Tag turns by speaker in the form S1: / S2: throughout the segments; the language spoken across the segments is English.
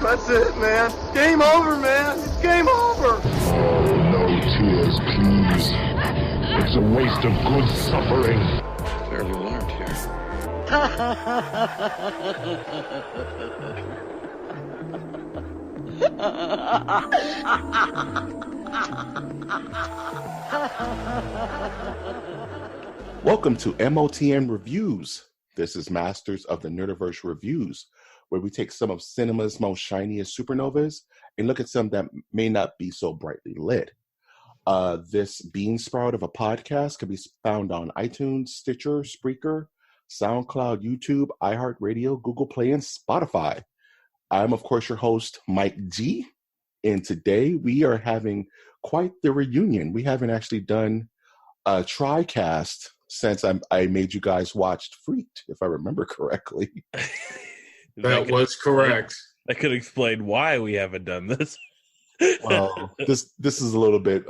S1: That's it, man. Game over, man. It's game over.
S2: No tears, please. It's a waste of good suffering.
S3: Fairly alarmed here.
S4: Welcome to MOTN Reviews. This is Masters of the Nerdiverse Reviews, where we take some of cinema's most shiniest supernovas and look at some that may not be so brightly lit. This bean sprout of a podcast can be found on iTunes, Stitcher, Spreaker, SoundCloud, YouTube, iHeartRadio, Google Play, and Spotify. I'm, of course, your host, Mike G. And today we are having quite the reunion. We haven't actually done a TriCast since I made you guys watch Freaked, if I remember correctly.
S5: That was correct.
S6: That could explain why we haven't done this.
S4: Well, this is a little bit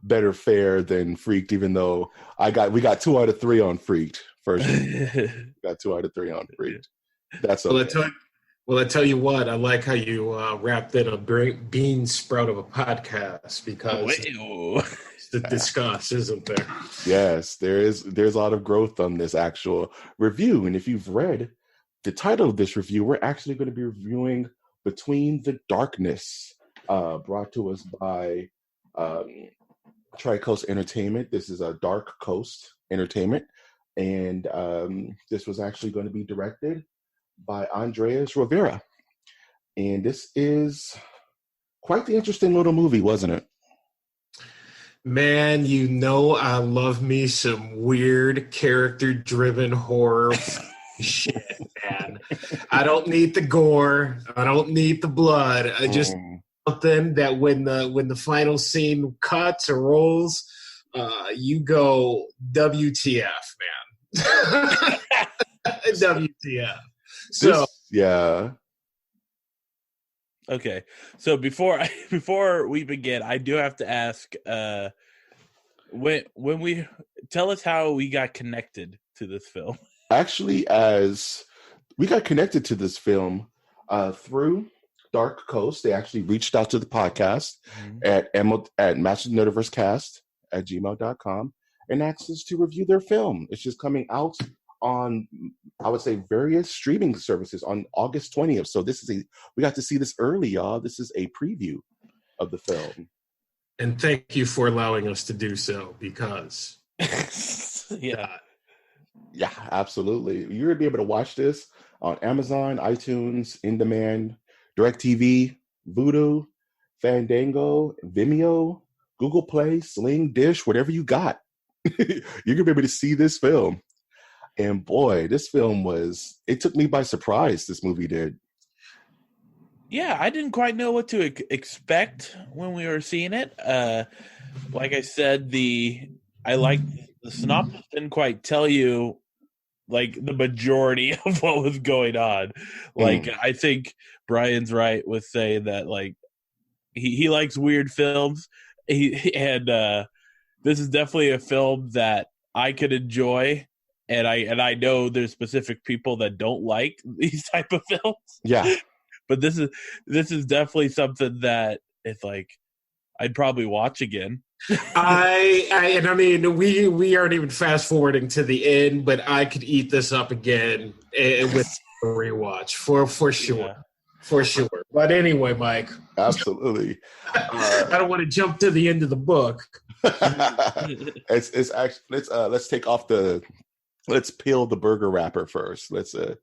S4: better fare than Freaked, even though we got 2 out of 3 on Freaked. First, got 2 out of 3 on Freaked. That's okay.
S5: Well, I tell you what, I like how you wrapped in a bean sprout of a podcast because it's to discuss, isn't there?
S4: Yes, there's a lot of growth on this actual review. And if you've read the title of this review, we're actually going to be reviewing Between the Darkness, brought to us by Tri-Coast Entertainment. This is a Dark Coast Entertainment. And this was actually going to be directed by Andres Rivera. And this is quite the interesting little movie, wasn't it?
S5: Man, you know I love me some weird character-driven horror shit, man. I don't need the gore. I don't need the blood. I just something that when the final scene cuts or rolls, you go WTF, man. WTF. So
S4: yeah.
S6: Okay, so before we begin, I do have to ask, when we tell us how we got connected to this film.
S4: Actually, as we got connected to this film through Dark Coast, they actually reached out to the podcast at mastersnerdiversecast@gmail.com and asked us to review their film. It's just coming out on, I would say, various streaming services on August 20th. So we got to see this early, y'all. This is a preview of the film.
S5: And thank you for allowing us to do so, because
S6: Yeah,
S4: absolutely. You're going to be able to watch this on Amazon, iTunes, In Demand, DirecTV, Vudu, Fandango, Vimeo, Google Play, Sling, Dish, whatever you got. You're going to be able to see this film. And boy, this film it took me by surprise, this movie did.
S6: Yeah, I didn't quite know what to expect when we were seeing it. Like I said, the synopsis didn't quite tell you like the majority of what was going on. Like I think Brian's right with saying that like he likes weird films. This is definitely a film that I could enjoy. And I know there's specific people that don't like these type of films.
S4: Yeah.
S6: But this is definitely something that it's like I'd probably watch again.
S5: I mean we aren't even fast forwarding to the end, but I could eat this up again with a rewatch for sure. Yeah. For sure. But anyway, Mike.
S4: Absolutely.
S5: I don't want to jump to the end of the book.
S4: It's actually let's peel the burger wrapper first. Let's get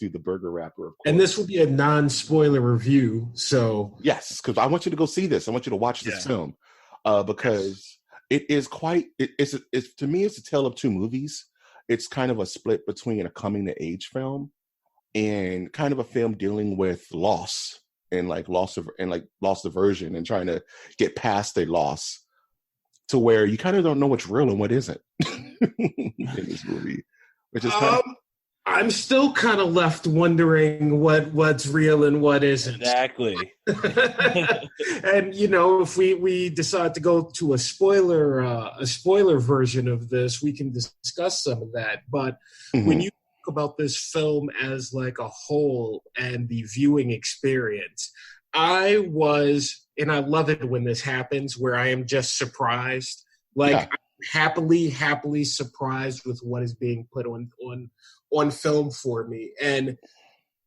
S4: through the burger wrapper. Of course.
S5: And this will be a non-spoiler review. So
S4: yes, because I want you to go see this. I want you to watch this film because it is quite. It's to me, it's a tale of two movies. It's kind of a split between a coming-to-age film and kind of a film dealing with loss and loss aversion and trying to get past a loss to where you kind of don't know what's real and what isn't in this movie, which is
S5: I'm still kind of left wondering what's real and what isn't.
S6: Exactly.
S5: And if we decide to go to a spoiler version of this, we can discuss some of that. But when you about this film as like a whole and the viewing experience, I was, and I love it when this happens, where I am just surprised. Like,
S4: Yeah.
S5: I'm happily surprised with what is being put on film for me. And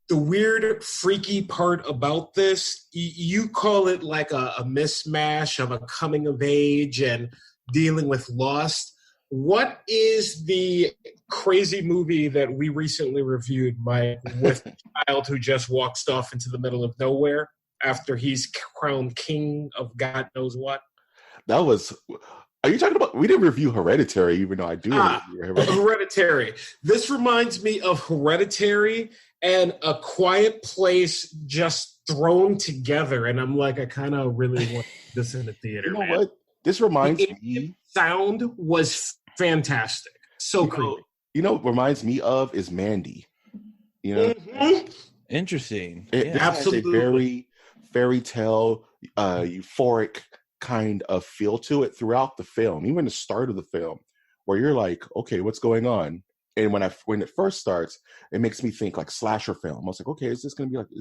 S5: the weird, freaky part about this, you call it like a mismatch of a coming of age and dealing with loss. What is the crazy movie that we recently reviewed, Mike, with a child who just walks off into the middle of nowhere after he's crowned king of God knows what?
S4: That was. Are you talking about? We didn't review Hereditary, even though I do.
S5: Hereditary. This reminds me of Hereditary and A Quiet Place just thrown together, and I'm like, I kind of really want this in the theater.
S4: You know
S5: man.
S4: what? This reminds me.
S5: Sound was fantastic. So creepy.
S4: You know what reminds me of is Mandy. You know,
S6: Interesting.
S4: It has a very fairy tale, euphoric kind of feel to it throughout the film, even the start of the film, where you're like, okay, what's going on? And when it first starts, it makes me think like slasher film. I was like, okay, is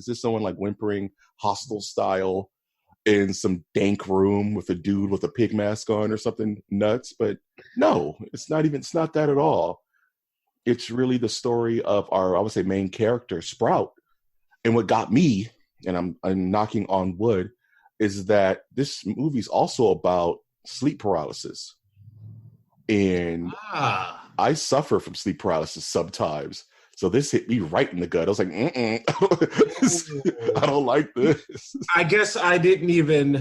S4: this someone like whimpering Hostel style in some dank room with a dude with a pig mask on or something nuts? But no, it's not that at all. It's really the story of our, I would say, main character, Sprout. And what got me, and I'm knocking on wood, is that this movie's also about sleep paralysis. And I suffer from sleep paralysis sometimes. So this hit me right in the gut. I was like, I don't like this.
S5: I guess I didn't even,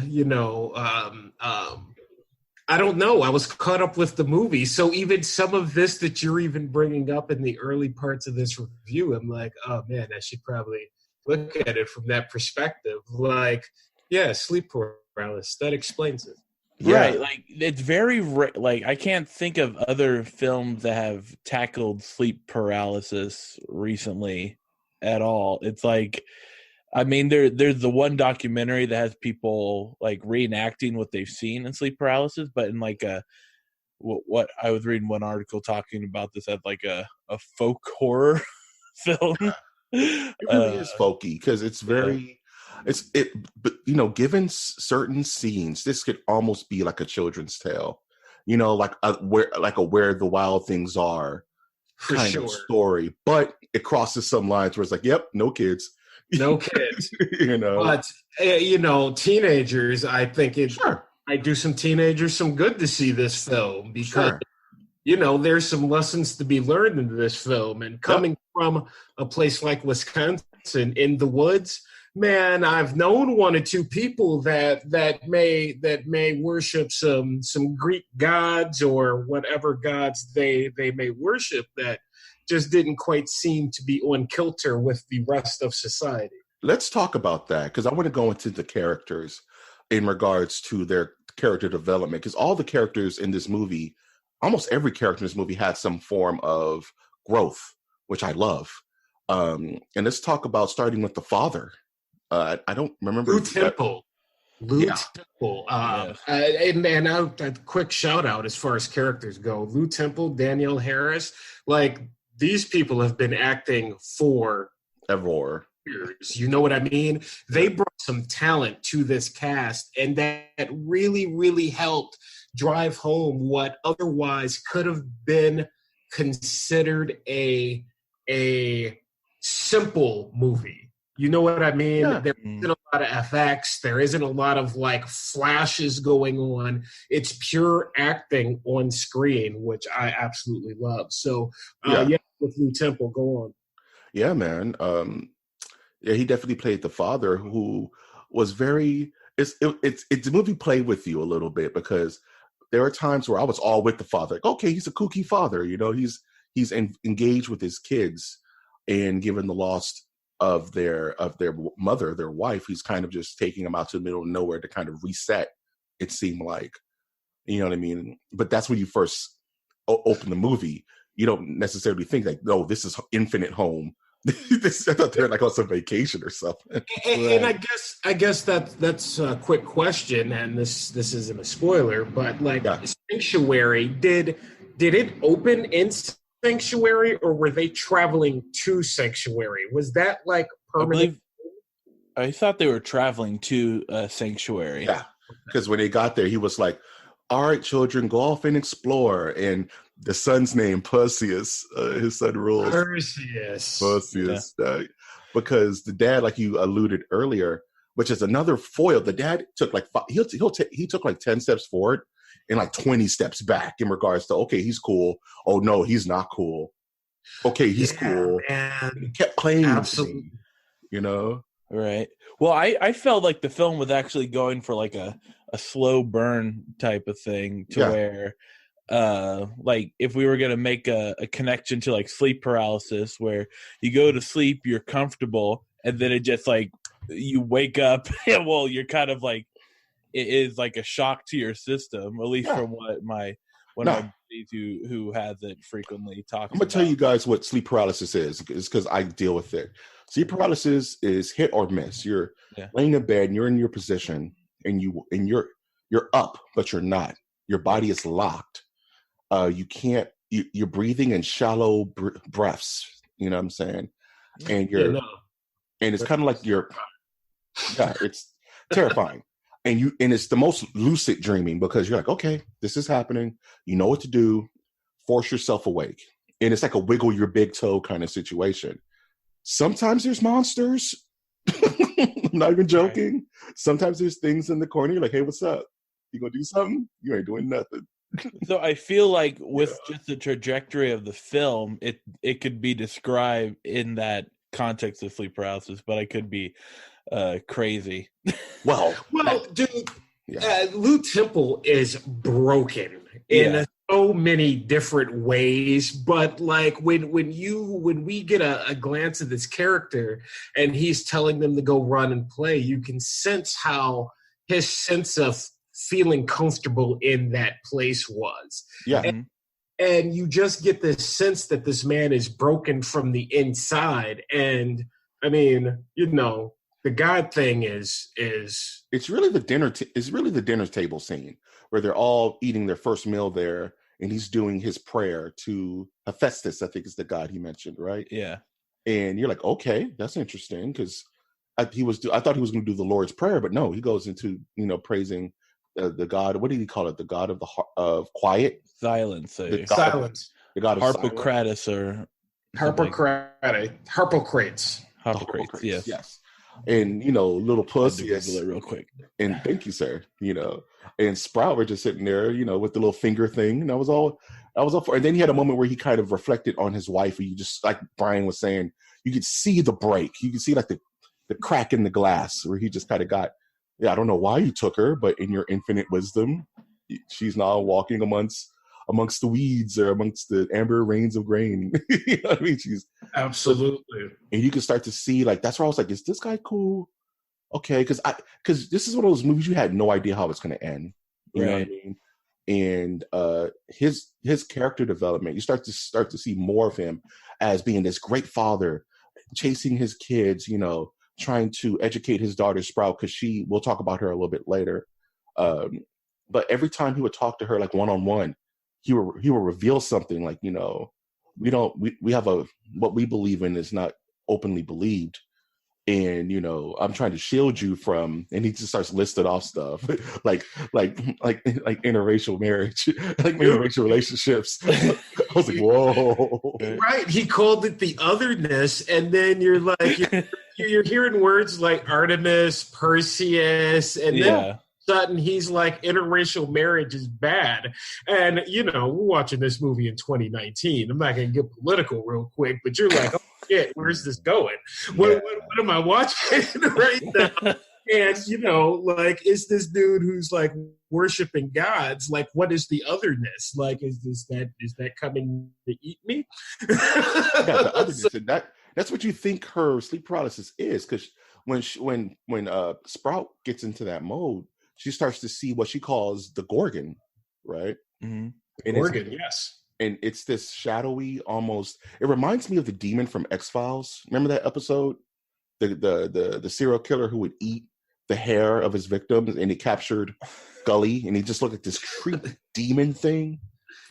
S5: I don't know. I was caught up with the movie. So even some of this that you're even bringing up in the early parts of this review, I'm like, oh man, I should probably look at it from that perspective. Like, yeah, sleep paralysis. That explains it.
S6: Yeah. Right. Like, it's very, like, I can't think of other films that have tackled sleep paralysis recently at all. It's like, I mean, there's the one documentary that has people like reenacting what they've seen in sleep paralysis, but in like what I was reading one article talking about this as like a folk horror film.
S4: It really is folky because it's very, but given certain scenes, this could almost be like a children's tale, like where the wild things are kind of story, but it crosses some lines where it's like, yep, no kids.
S5: No kids.
S4: But
S5: teenagers, I think I do some teenagers some good to see this film because there's some lessons to be learned in this film. And coming from a place like Wisconsin in the woods, man, I've known one or two people that may worship some Greek gods or whatever gods they may worship that just didn't quite seem to be on kilter with the rest of society.
S4: Let's talk about that, because I want to go into the characters in regards to their character development, because all the characters in this movie, almost every character in this movie had some form of growth, which I love. And let's talk about starting with the father. I don't remember.
S5: Lou Temple. Temple. And a quick shout out as far as characters go. Lou Temple, Danielle Harris, like, these people have been acting for
S4: ever
S5: years. You know what I mean? They brought some talent to this cast, and that really, really helped drive home what otherwise could have been considered a simple movie. You know what I mean? Yeah. There isn't a lot of FX. There isn't a lot of like flashes going on. It's pure acting on screen, which I absolutely love. So, with Lou Temple, go on.
S4: Yeah, man. He definitely played the father, who was very. It's the movie played with you a little bit, because there are times where I was all with the father. Like, okay, he's a kooky father. He's engaged with his kids, and given the loss of their mother, their wife, he's kind of just taking them out to the middle of nowhere to kind of reset. It seemed like, you know what I mean. But that's when you first open the movie. You don't necessarily think like, no, this is infinite home. I thought they're like on some vacation or something.
S5: And I guess that's a quick question, and this isn't a spoiler, but like Sanctuary, did it open in Sanctuary, or were they traveling to Sanctuary? Was that like permanent?
S6: I thought they were traveling to Sanctuary.
S4: Yeah, because when they got there, he was like, "All right, children, go off and explore." And the son's name, Perseus, his son rules. Perseus. Because the dad, like you alluded earlier, which is another foil. The dad took like he took like 10 steps forward and like 20 steps back in regards to, okay, he's cool. Oh no, he's not cool. Okay, he's cool.
S5: Man.
S4: He kept playing,
S5: absolutely.
S4: You know.
S6: Right. Well, I felt like the film was actually going for like a slow burn type of thing to where like if we were going to make a connection to like sleep paralysis where you go to sleep, you're comfortable, and then it just like you wake up and well, you're kind of like it is like a shock to your system, at least from what my one of my buddies who has it frequently talks
S4: I'm going to tell you guys what sleep paralysis is because I deal with it. Sleep paralysis is hit or miss. You're laying in bed and you're in your position and you're up, but you're not. Your body is locked. You can't. You're breathing in shallow breaths. You know what I'm saying? And and it's kind of like it's terrifying. And it's the most lucid dreaming because you're like, okay, this is happening. You know what to do. Force yourself awake, and it's like a wiggle your big toe kind of situation. Sometimes there's monsters. I'm not even joking. Sometimes there's things in the corner. You're like, hey, what's up? You gonna do something? You ain't doing nothing.
S6: So I feel like with just the trajectory of the film, it could be described in that context of sleep paralysis, but I could be crazy.
S5: Well, dude, Lou Temple is broken in so many different ways, but like when we get a glance at this character and he's telling them to go run and play, you can sense how his sense of feeling comfortable in that place was. And you just get this sense that this man is broken from the inside. And I mean, you know, the God thing is
S4: it's really the dinner table scene where they're all eating their first meal there, and he's doing his prayer to Hephaestus, I think is the god he mentioned, right?
S6: Yeah.
S4: And you're like, okay, that's interesting because I thought he was going to do the Lord's Prayer, but no, he goes into praising the God. What did he call it? The God of quiet,
S6: silence,
S5: silence.
S4: The God of
S6: Harpocrates or
S5: Harpocrates.
S4: Yes. And little Perseus
S6: real quick.
S4: And thank you, sir. And Sprout were just sitting there, with the little finger thing. And I was all for. And then he had a moment where he kind of reflected on his wife. Where you just, like Brian was saying, you could see the break. You could see like the crack in the glass where he just kind of got. I don't know why you took her, but in your infinite wisdom, she's now walking amongst the weeds or amongst the amber rains of grain. You know what I mean? She's
S5: absolutely.
S4: And you can start to see, like, that's where I was like, is this guy cool? Okay, because this is one of those movies you had no idea how it's going to end. You know what I mean? And his character development, you start to see more of him as being this great father, chasing his kids, trying to educate his daughter Sprout, because we'll talk about her a little bit later. But every time he would talk to her like one-on-one, he will reveal something like, we have what we believe in is not openly believed. And, I'm trying to shield you from, and he just starts listing off stuff like interracial marriage, like interracial relationships. I was like, whoa.
S5: Right. He called it the otherness. And then you're like, you're hearing words like Artemis, Perseus, and then sudden he's like, interracial marriage is bad. And we're watching this movie in 2019. I'm not gonna get political real quick, but you're like, oh shit, where's this going? What am I watching right now? And like, is this dude who's like worshiping gods, like, what is the otherness? Like, is that coming to eat me?
S4: The otherness, and that's what you think her sleep paralysis is, because when Sprout gets into that mode, she starts to see what she calls the Gorgon, right?
S5: Mm-hmm. Gorgon, yes.
S4: And it's this shadowy, almost. It reminds me of the demon from X-Files. Remember that episode? The serial killer who would eat the hair of his victims, and he captured Gully, and he just looked at this creepy demon thing.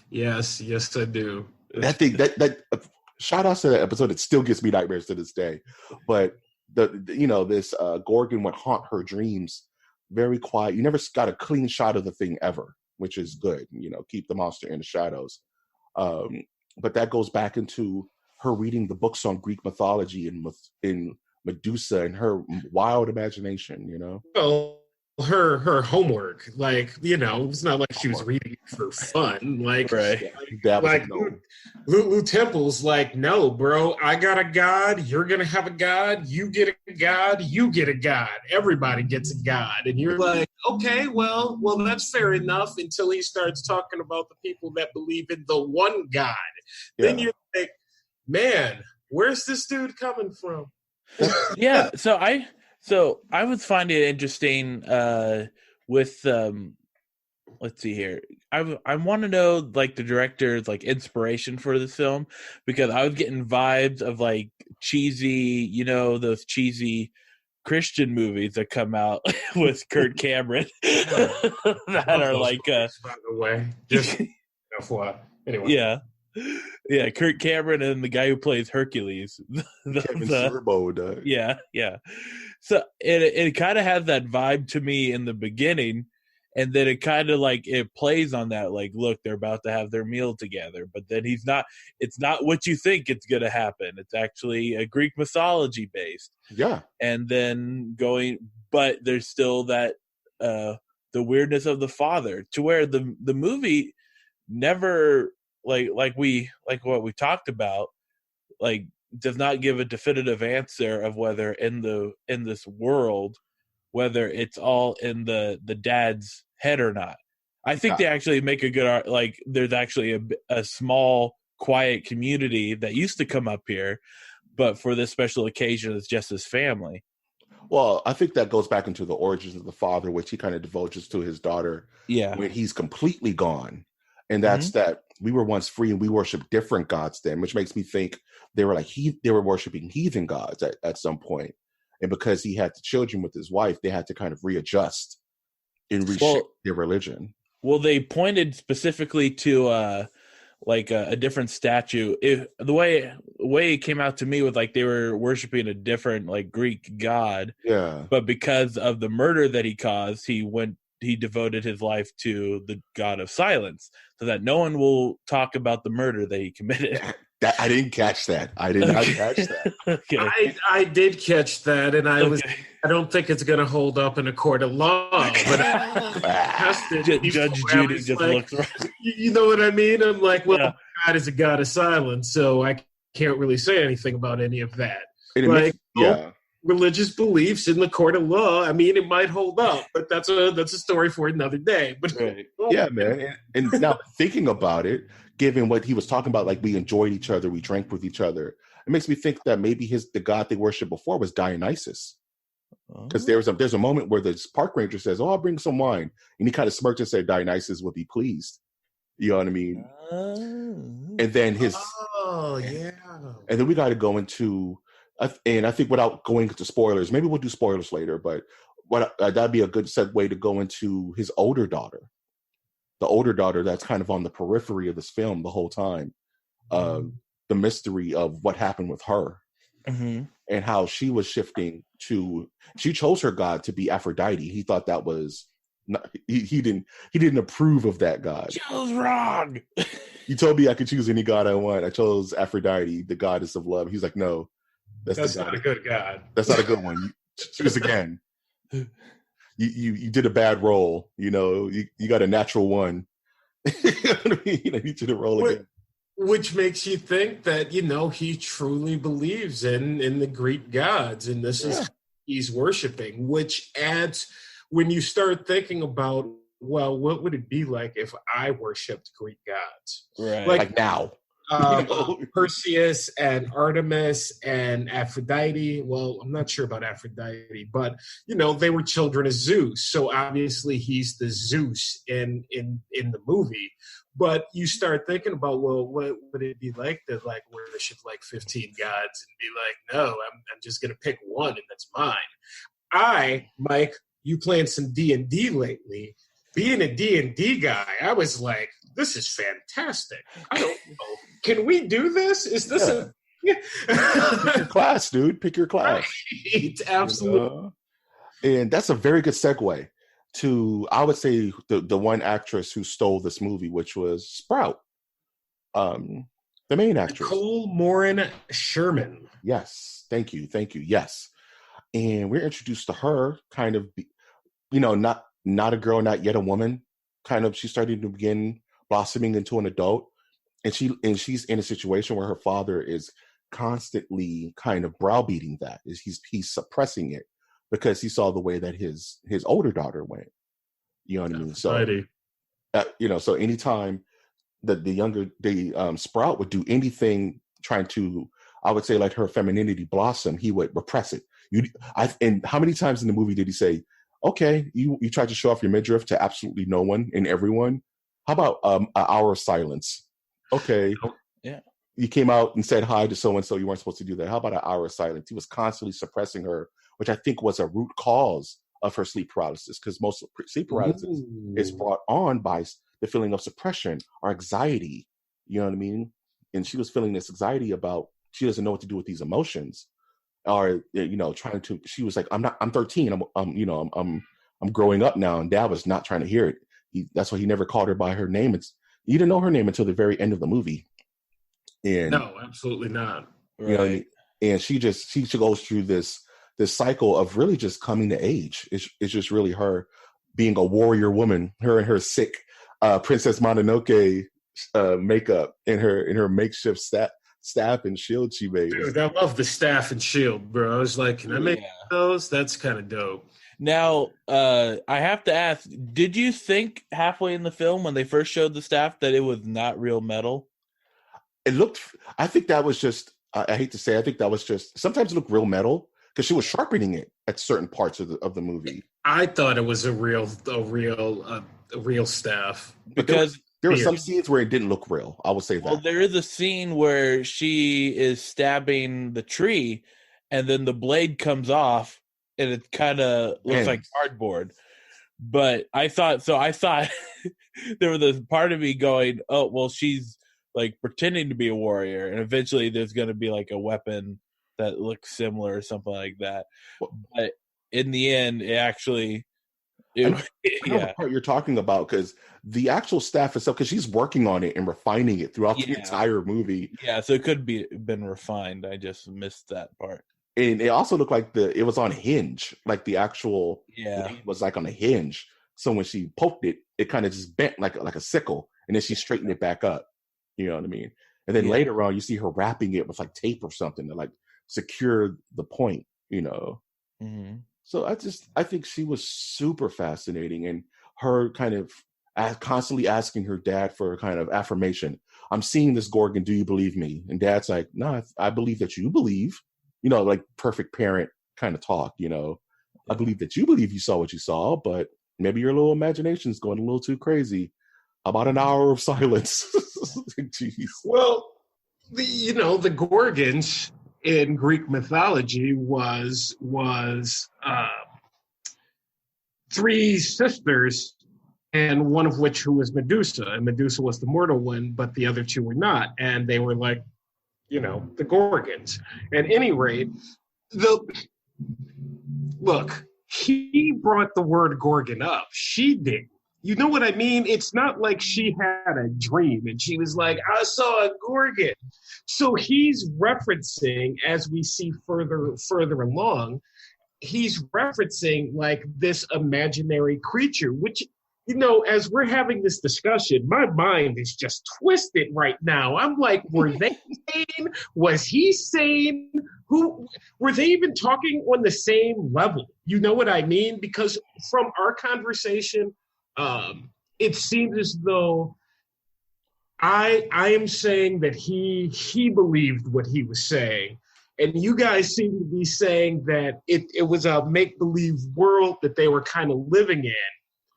S5: Yes, I do.
S4: That thing, that shout out to that episode. It still gives me nightmares to this day. But this Gorgon would haunt her dreams, very quiet. You never got a clean shot of the thing ever, which is good. Keep the monster in the shadows. But that goes back into her reading the books on Greek mythology and in Medusa and her wild imagination.
S5: Well, her homework, it's not like she was reading it for fun.
S6: Right.
S5: Lou Temple's like, no, bro, I got a god, you're gonna have a god, you get a god, you get a god, everybody gets a god. And you're like, okay, well, that's fair enough, until he starts talking about the people that believe in the one god. Yeah. Then you're like, man, where's this dude coming from?
S6: Yeah, so I was finding it interesting with let's see here. I want to know the director's inspiration for this film, because I was getting vibes of cheesy, those cheesy Christian movies that come out with Kurt Cameron that are by
S5: the way, just
S6: anyway. Yeah, Kurt Cameron and the guy who plays Hercules.
S4: Kevin Sorbo.
S6: Yeah. So it kind of has that vibe to me in the beginning, and then it kind of it plays on that. Look, they're about to have their meal together, but then it's not what you think it's going to happen. It's actually a Greek mythology based.
S4: Yeah.
S6: And then but there's still that the weirdness of the father, to where the movie never what we talked about, does not give a definitive answer of whether in this world, whether it's all in the dad's head or not. I think they actually make a good there's actually a small quiet community that used to come up here, but for this special occasion it's just his family.
S4: Well, I think that goes back into the origins of the father, which he kind of divulges to his daughter when he's completely gone. And that's that we were once free and we worship different gods then, which makes me think they were they were worshiping heathen gods at some point. And because he had the children with his wife, they had to kind of readjust and reshape their religion.
S6: Well, they pointed specifically to a different statue. The way it came out to me was they were worshiping a different Greek god.
S4: Yeah.
S6: But because of the murder that he caused, he devoted his life to the god of silence, so that no one will talk about the murder that he committed.
S4: I didn't catch that. I did not catch that.
S6: Okay.
S5: I did catch that, and I don't think it's going to hold up in a court of law. But
S6: Judge Judy just looks right.
S5: You know what I mean? I'm like, well, God is a god of silence, so I can't really say anything about any of that. Religious beliefs in the court of law, I mean, it might hold up, but that's a story for another day. But
S4: yeah, man. And now thinking about it, given what he was talking about, we enjoyed each other, we drank with each other, it makes me think that maybe the god they worshipped before was Dionysus. Because there's a moment where the park ranger says, "Oh, I'll bring some wine," and he kind of smirked and said, "Dionysus would be pleased." You know what I mean? And then and then we got to go into. And I think without going into spoilers, maybe we'll do spoilers later, but that'd be a good segue to go into his older daughter. The older daughter that's kind of on the periphery of this film the whole time. The mystery of what happened with her and how she was shifting she chose her god to be Aphrodite. He thought that was not, he didn't approve of that god.
S6: She was wrong.
S4: You told me I could choose any god I want. I chose Aphrodite, the goddess of love. He's like, no.
S5: That's not a good god.
S4: That's not a good one. Choose again. You did a bad roll. You got a natural one. You know what I mean? You need to roll again.
S5: Which makes you think that he truly believes in the Greek gods, and this is he's worshiping. Which adds, when you start thinking about, well, what would it be like if I worshipped Greek gods?
S6: Right.
S4: Like now.
S5: Perseus and Artemis and Aphrodite. Well, I'm not sure about Aphrodite, but they were children of Zeus, so obviously he's the Zeus in the movie. But you start thinking about, well, what would it be like to worship 15 gods and be like, no, I'm just gonna pick one and that's mine. Mike, you playing some D&D lately? Being a D&D guy, I was like, this is fantastic. I don't know. Can we do this? Is this a
S4: Pick your class, dude. Pick your class.
S5: Right. Absolutely.
S4: You know? And that's a very good segue to, I would say, the one actress who stole this movie, which was Sprout, the main actress.
S5: Nicole Morin Sherman.
S4: Yes. Thank you. Yes. And we're introduced to her kind of, not a girl, not yet a woman. Kind of, she's starting to begin blossoming into an adult. And she's in a situation where her father is constantly kind of browbeating that. He's suppressing it because he saw the way that his older daughter went. You know what I mean? So, so anytime that the Sprout would do anything trying to, I would say, like her femininity blossom, he would repress it. And how many times in the movie did he say, okay, you tried to show off your midriff to absolutely no one and everyone? How about an hour of silence? Okay.
S6: Yeah.
S4: You came out and said hi to so-and-so. You weren't supposed to do that. How about an hour of silence? He was constantly suppressing her, which I think was a root cause of her sleep paralysis, because most sleep paralysis is brought on by the feeling of suppression or anxiety. You know what I mean? And she was feeling this anxiety about, she doesn't know what to do with these emotions. Or, she was like, I'm 13. I'm growing up now. And Dad was not trying to hear it. That's why he never called her by her name. You didn't know her name until the very end of the movie. And
S5: no, absolutely not.
S4: You know what I mean? And she goes through this cycle of really just coming to age. It's just really her being a warrior woman, her and her sick Princess Mononoke makeup and her makeshift staff and shield she made.
S5: Dude, I love the staff and shield, bro. I was like, can I make those? That's kind of dope.
S6: Now, I have to ask, did you think halfway in the film when they first showed the staff that it was not real metal?
S4: I think that was just, I hate to say, I think that was just, sometimes it looked real metal because she was sharpening it at certain parts of the movie.
S5: I thought it was a real staff.
S6: Because
S4: there were some scenes where it didn't look real. I will say that.
S6: Well, there is a scene where she is stabbing the tree and then the blade comes off and it kind of looks like cardboard. But I thought there was this part of me going, oh, well, she's like pretending to be a warrior, and eventually there's going to be like a weapon that looks similar or something like that. But in the end, it actually,
S4: the part you're talking about, because the actual staff itself, because she's working on it and refining it throughout the entire movie.
S6: Yeah, so it could been refined. I just missed that part.
S4: And it also looked like it was on a hinge, like the actual blade was like on a hinge. So when she poked it, it kind of just bent like a sickle, and then she straightened it back up. You know what I mean? And then later on, you see her wrapping it with like tape or something to like secure the point.
S6: Mm-hmm.
S4: So I think she was super fascinating, and her kind of constantly asking her dad for a kind of affirmation. I'm seeing this Gorgon. Do you believe me? And Dad's like, no, I believe that you believe. Like perfect parent kind of talk. I believe that you believe you saw what you saw, but maybe your little imagination's going a little too crazy. How about an hour of silence? Jeez.
S5: Well, the Gorgons in Greek mythology was three sisters, and one of which who was Medusa, and Medusa was the mortal one, but the other two were not, and they were like, the Gorgons. At any rate, look, he brought the word Gorgon up. She did. You know what I mean? It's not like she had a dream and she was like, I saw a Gorgon. So he's referencing, as we see further along, he's referencing like this imaginary creature, which, as we're having this discussion, my mind is just twisted right now. I'm like, were they sane? Was he sane? Who were they even talking on the same level? You know what I mean? Because from our conversation, it seems as though I am saying that he believed what he was saying, and you guys seem to be saying that it was a make-believe world that they were kind of living in.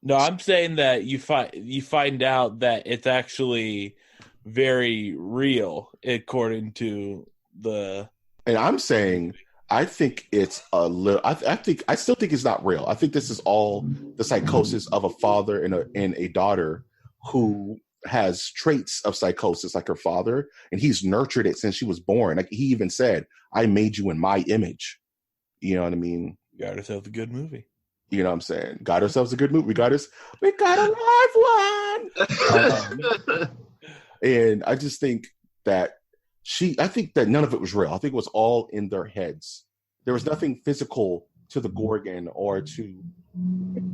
S6: No, I'm saying that you find out that it's actually very real according to the.
S4: And I'm saying I think it's a little. I still think it's not real. I think this is all the psychosis of a father and a daughter who has traits of psychosis like her father, and he's nurtured it since she was born. Like he even said, "I made you in my image." You know what I mean?
S6: Got herself a good movie.
S4: You know what I'm saying? Got ourselves a good movie. We got a live one. And I just think that I think that none of it was real. I think it was all in their heads. There was nothing physical to the Gorgon or to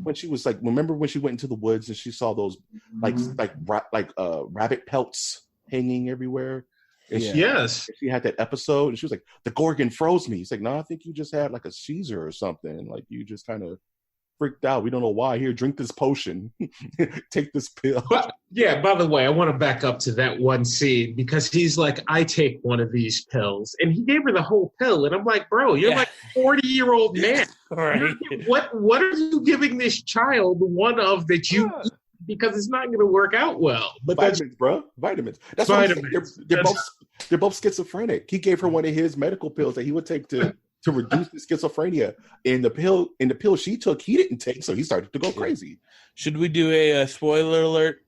S4: when she was like, remember when she went into the woods and she saw those rabbit pelts hanging everywhere? And she had that episode and she was like, the Gorgon froze me. It's like, no, I think you just had like a seizure or something. Like you just kind of freaked out. We don't know why. Here, drink this potion. Take this pill.
S5: But, yeah, by the way, I want to back up to that one scene because he's like, I take one of these pills. And he gave her the whole pill. And I'm like, bro, you're like a 40-year-old man.
S6: Right.
S5: What are you giving this child one of that you eat? Because it's not going to work out well. But
S4: vitamins, bro. Vitamins. That's vitamins. They're both schizophrenic. He gave her one of his medical pills that he would take to reduce the schizophrenia. And the pill she took, he didn't take, so he started to go crazy.
S6: Should we do a spoiler alert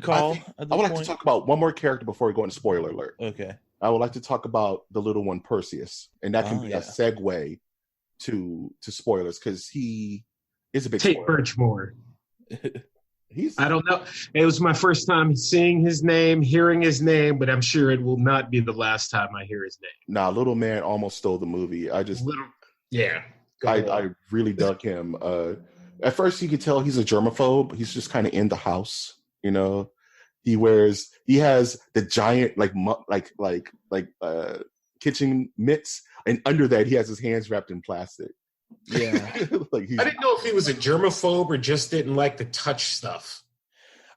S6: call?
S4: I would like to talk about one more character before we go into spoiler alert.
S6: Okay.
S4: I would like to talk about the little one, Perseus, and that can be a segue to spoilers because he is a big
S5: Tate
S4: spoiler.
S5: Birchmore.
S4: I
S5: don't know. It was my first time seeing his name, hearing his name, but I'm sure it will not be the last time I hear his name.
S4: Nah, little man almost stole the movie. I really dug him. At first, you could tell he's a germaphobe. He's just kind of in the house, you know. He has the giant kitchen mitts, and under that he has his hands wrapped in plastic.
S6: Yeah.
S5: I didn't know if he was a germaphobe or just didn't like to touch stuff.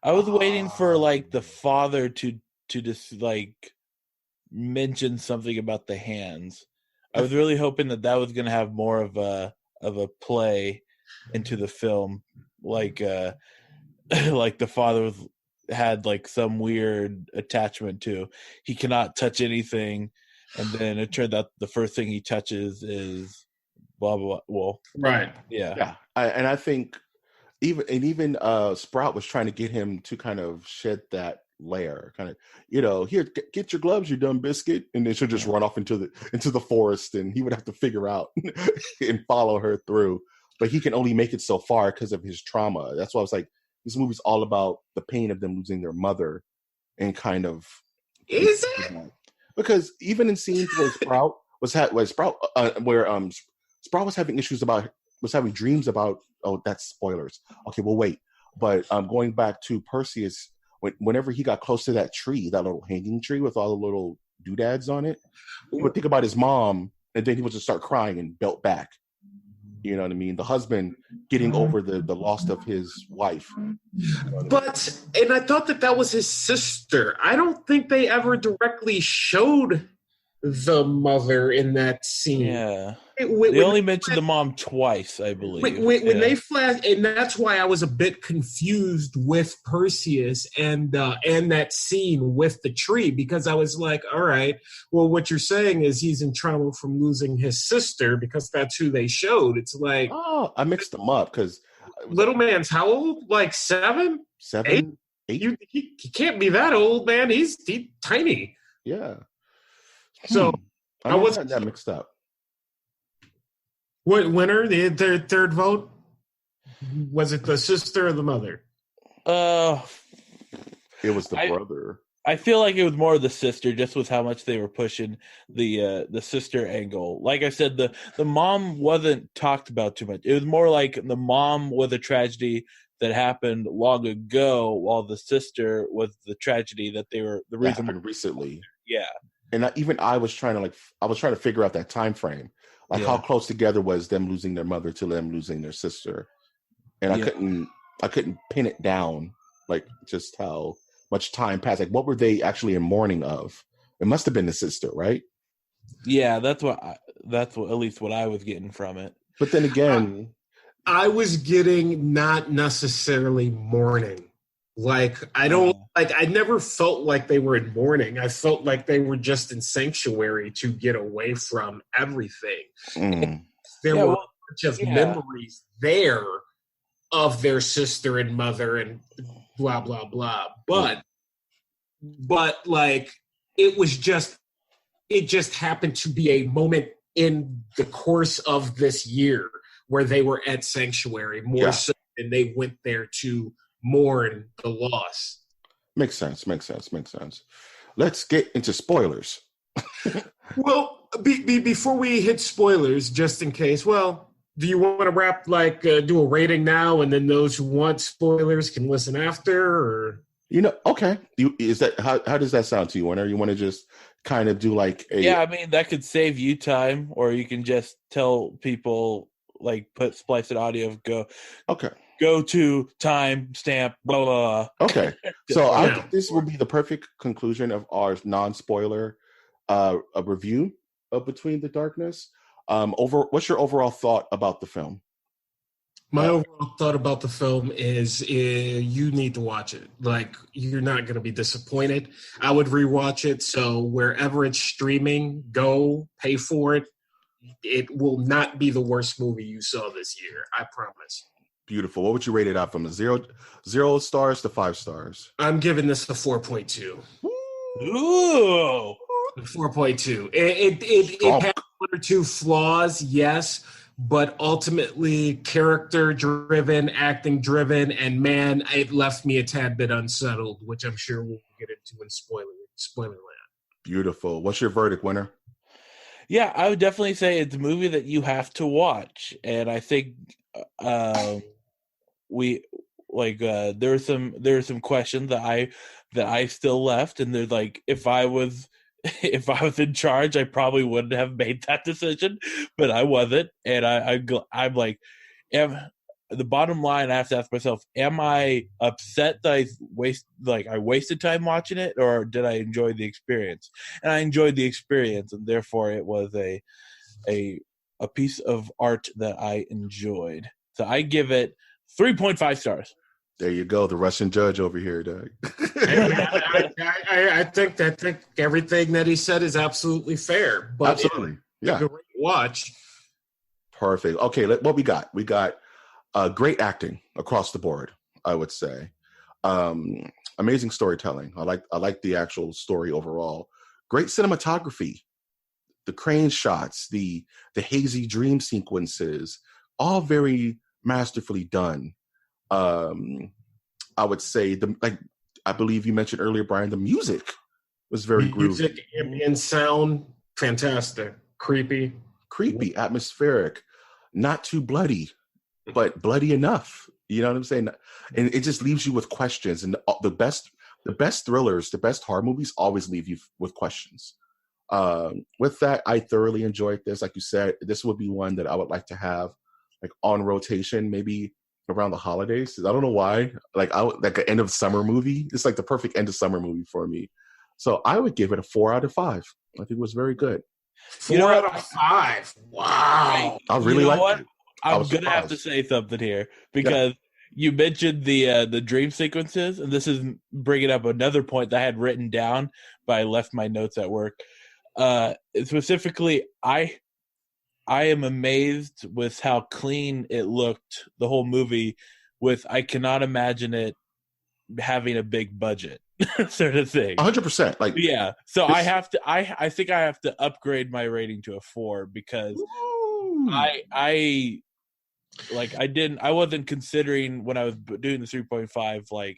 S6: I was waiting for like the father to just like mention something about the hands. I was really hoping that was going to have more of a play into the film, like like the father had like some weird attachment to he cannot touch anything, and then it turned out the first thing he touches is blah blah. Well,
S5: right,
S4: yeah. I think even Sprout was trying to get him to kind of shed that layer, kind of, you know, here, get your gloves, you dumb biscuit, and then she'll just run off into the forest, and he would have to figure out and follow her through. But he can only make it so far because of his trauma. That's why I was like, this movie's all about the pain of them losing their mother, and kind of
S5: is it?
S4: Because even in scenes where Sprout was having was having dreams about, oh, that's spoilers. Okay, well, wait. But going back to Perseus, whenever he got close to that tree, that little hanging tree with all the little doodads on it, he would think about his mom, and then he would just start crying and belt back. You know what I mean? The husband getting over the loss of his wife.
S5: But, and I thought that was his sister. I don't think they ever directly showed the mother in that scene.
S6: Yeah. They only mentioned the mom twice, I believe.
S5: When they flash, and that's why I was a bit confused with Perseus and that scene with the tree, because I was like, all right, well, what you're saying is he's in trauma from losing his sister, because that's who they showed. It's like,
S4: oh, I mixed them up because
S5: little man's how old? Like 7?
S4: 8?
S5: He can't be that old, man. He's tiny.
S4: Yeah.
S5: So
S4: I wasn't that mixed up.
S5: What winner? The third vote? Was it the sister or the mother?
S4: It was the brother.
S6: I feel like it was more of the sister, just with how much they were pushing the sister angle. Like I said, the mom wasn't talked about too much. It was more like the mom was a tragedy that happened long ago, while the sister was the tragedy that they were the reason
S4: happened recently.
S6: Yeah.
S4: And I was trying to figure out that time frame, like how close together was them losing their mother to them losing their sister, and I couldn't pin it down, like just how much time passed. Like what were they actually in mourning of? It must have been the sister, right?
S6: Yeah, that's what at least what I was getting from it.
S4: But then again,
S5: I was getting not necessarily mourning. Like I never felt like they were in mourning. I felt like they were just in sanctuary to get away from everything. There were a bunch of memories there of their sister and mother and blah blah blah. But like it just happened to be a moment in the course of this year where they were at Sanctuary more so than they went there to mourn the loss.
S4: Makes sense. Let's get into spoilers.
S5: Well, before we hit spoilers, just in case, do you want to wrap, do a rating now, and then those who want spoilers can listen after, or?
S4: Okay. How does that sound to you, Winner? You want to just kind of do like a...
S6: Yeah, I mean, that could save you time, or you can just tell people, splice it audio, go to time stamp, blah, blah, blah.
S4: Okay. So I think this will be the perfect conclusion of our non-spoiler review of Between the Darkness. What's your overall thought about the film?
S5: My overall thought about the film is you need to watch it. You're not going to be disappointed. I would rewatch it. So wherever it's streaming, go pay for it. It will not be the worst movie you saw this year. I promise.
S4: Beautiful. What would you rate it out from 0 stars to 5 stars?
S5: I'm giving this a 4.2.
S6: Ooh.
S5: 4.2. It has one or two flaws, yes, but ultimately character-driven, acting-driven, and man, it left me a tad bit unsettled, which I'm sure we'll get into in spoiler land.
S4: Beautiful. What's your verdict, Winner?
S6: Yeah, I would definitely say it's a movie that you have to watch, and I think there are some questions that I still left, and they're like, if I was in charge, I probably wouldn't have made that decision, but I wasn't, and I'm like, the bottom line, I have to ask myself, am I upset that I wasted time watching it, or did I enjoy the experience? And I enjoyed the experience, and therefore it was a piece of art that I enjoyed. So I give it 3.5 stars.
S4: There you go, the Russian judge over here, Doug.
S5: I think everything that he said is absolutely fair. But
S4: absolutely, yeah.
S5: Great watch.
S4: Perfect. Okay, what we got? We got great acting across the board, I would say. Amazing storytelling. I like the actual story overall. Great cinematography. The crane shots, the hazy dream sequences, all very masterfully done. I would say I believe you mentioned earlier, Brian, the music was very groovy.
S5: Music and sound, fantastic. Creepy,
S4: atmospheric, not too bloody, but bloody enough. You know what I'm saying? And it just leaves you with questions. And the best thrillers, the best horror movies always leave you with questions. With that, I thoroughly enjoyed this. Like you said, this would be one that I would like to have on rotation, maybe around the holidays. I don't know why. Like an end of summer movie. It's like the perfect end of summer movie for me. So I would give it a 4 out of 5. I think it was very good.
S5: 4 out of 5. Wow.
S4: I really like it.
S6: I'm gonna have to say something here because you mentioned the dream sequences, and this is bringing up another point that I had written down, but I left my notes at work. Specifically, I am amazed with how clean it looked, the whole movie, I cannot imagine it having a big budget sort of thing.
S4: 100%.
S6: Yeah. So I think I have to upgrade my rating to a 4 because I wasn't considering when I was doing the 3.5,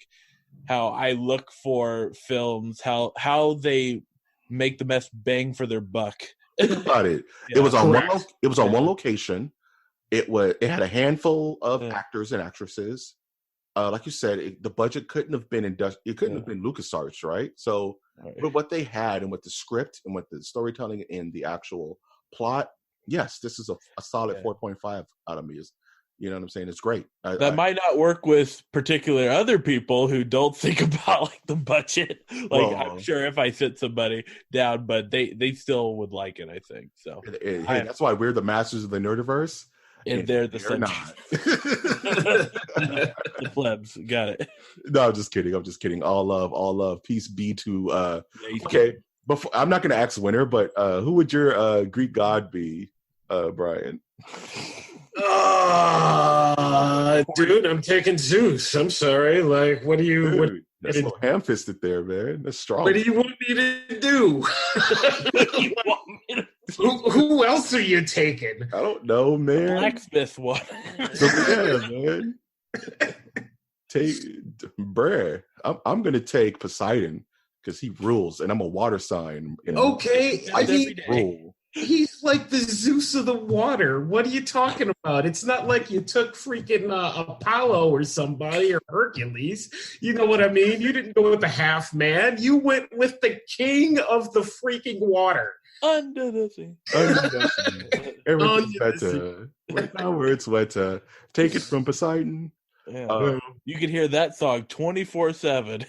S6: how I look for films, how they make the best bang for their buck.
S4: Think about it. Yeah. It was on one location. It had a handful of actors and actresses. Like you said, the budget couldn't have been have been LucasArts, right? So with what they had and with the script and with the storytelling and the actual plot, yes, this is a solid 4.5 out of me. You know what I'm saying? It's great.
S6: That might not work with particular other people who don't think about the budget. I'm sure if I sit somebody down, but they still would like it, I think. So
S4: that's why we're the masters of the nerdiverse.
S6: And they're not. The plebs. Got it.
S4: No, I'm just kidding. All love. Peace be to okay. Before, I'm not gonna ask Winner, but who would your Greek god be, Brian?
S5: Dude, I'm taking Zeus. I'm sorry. Like, what do you?
S4: Dude, that's a little ham-fisted there, man. That's strong.
S5: What do you want me to do? Who else are you taking?
S4: I don't know, man.
S6: Blacksmith one.
S4: Yeah, man. I'm gonna take Poseidon because he rules, and I'm a water sign.
S5: Okay, I mean,
S4: rule.
S5: he's like the Zeus of the water. What are you talking about? It's not like you took freaking Apollo or somebody or Hercules. You know what I mean? You didn't go with the half man. You went with the king of the freaking water.
S6: Under the sea.
S4: Everything's better. Where it's wetter. Take it from Poseidon.
S6: Yeah. You can hear that song 24/7.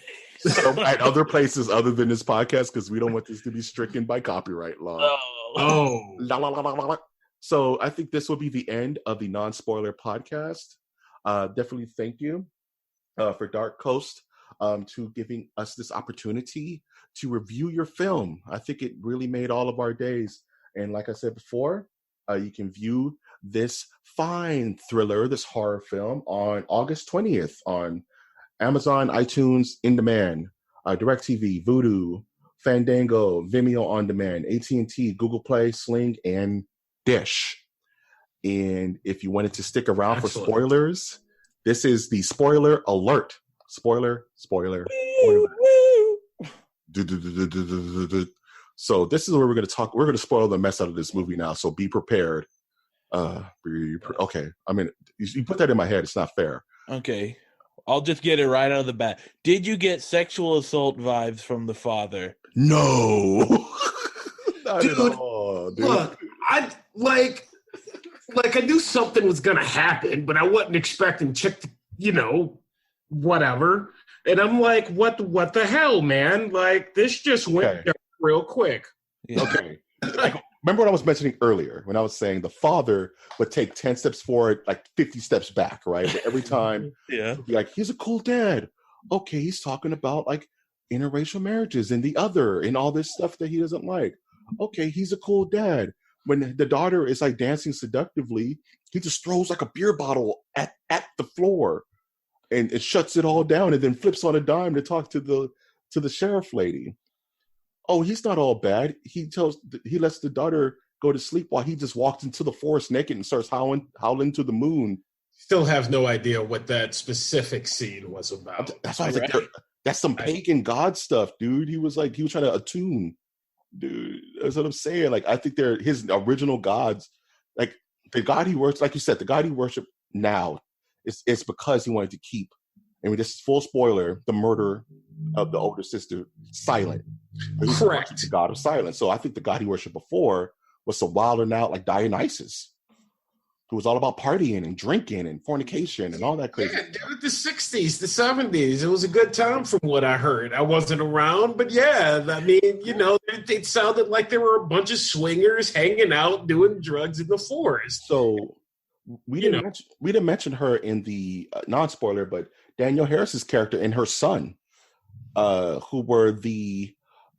S4: At other places other than this podcast, because we don't want this to be stricken by copyright law. La, la, la, la, la. So I think this will be the end of the non-spoiler podcast. Definitely thank you for Dark Coast to giving us this opportunity to review your film. I think it really made all of our days. And like I said before, you can view this fine thriller, this horror film, on August 20th on Amazon, iTunes, In Demand, DirecTV, Vudu, Fandango, Vimeo On Demand, AT&T, Google Play, Sling, and Dish. And if you wanted to stick around for spoilers, this is the spoiler alert. Spoiler. So this is where we're going to talk. We're going to spoil the mess out of this movie now. So be prepared. Okay. I mean, you put that in my head. It's not fair.
S6: Okay. I'll just get it right out of the bat. Did you get sexual assault vibes from the father?
S4: No. Not at all, dude.
S5: Look, I I knew something was gonna happen, but I wasn't expecting Chick to, whatever. And I'm like, what the hell, man? Like, this just went down real quick.
S6: Yeah.
S4: Okay. Remember what I was mentioning earlier when I was saying the father would take 10 steps forward, like 50 steps back, right? But every time, like, he's a cool dad. Okay, he's talking about like interracial marriages and the other and all this stuff that he doesn't like. Okay, he's a cool dad. When the daughter is like dancing seductively, he just throws like a beer bottle at the floor and it shuts it all down and then flips on a dime to talk to the sheriff lady. Oh, he's not all bad. He lets the daughter go to sleep while he just walks into the forest naked and starts howling to the moon.
S5: Still have no idea what that specific scene was about.
S4: That's why I was like, that's some pagan god stuff, dude. He was trying to attune, dude. That's what I'm saying. Like, I think they're his original gods. Like, the god he worships, like you said, the god he worships now, it's because he wanted to keep, I mean, this is full spoiler, the murder of the older sister silent.
S5: Correct.
S4: The god of silence. So I think the god he worshipped before was some wild and out, like Dionysus, who was all about partying and drinking and fornication and all that crazy.
S5: Yeah, dude, the 60s, the 70s. It was a good time from what I heard. I wasn't around, but yeah, I mean, it sounded like there were a bunch of swingers hanging out doing drugs in the forest.
S4: So we didn't mention her in the non-spoiler, but Danielle Harris's character and her son, who were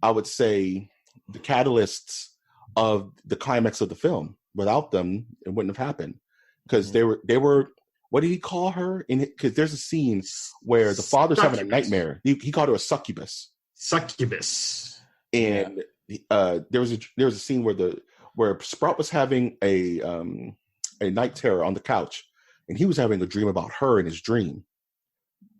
S4: I would say, the catalysts of the climax of the film. Without them, it wouldn't have happened, because they were. What did he call her? Because there's a scene where the father's having a nightmare. He called her a succubus.
S5: Succubus.
S4: And there was a scene where Sprout was having a night terror on the couch, and he was having a dream about her in his dream,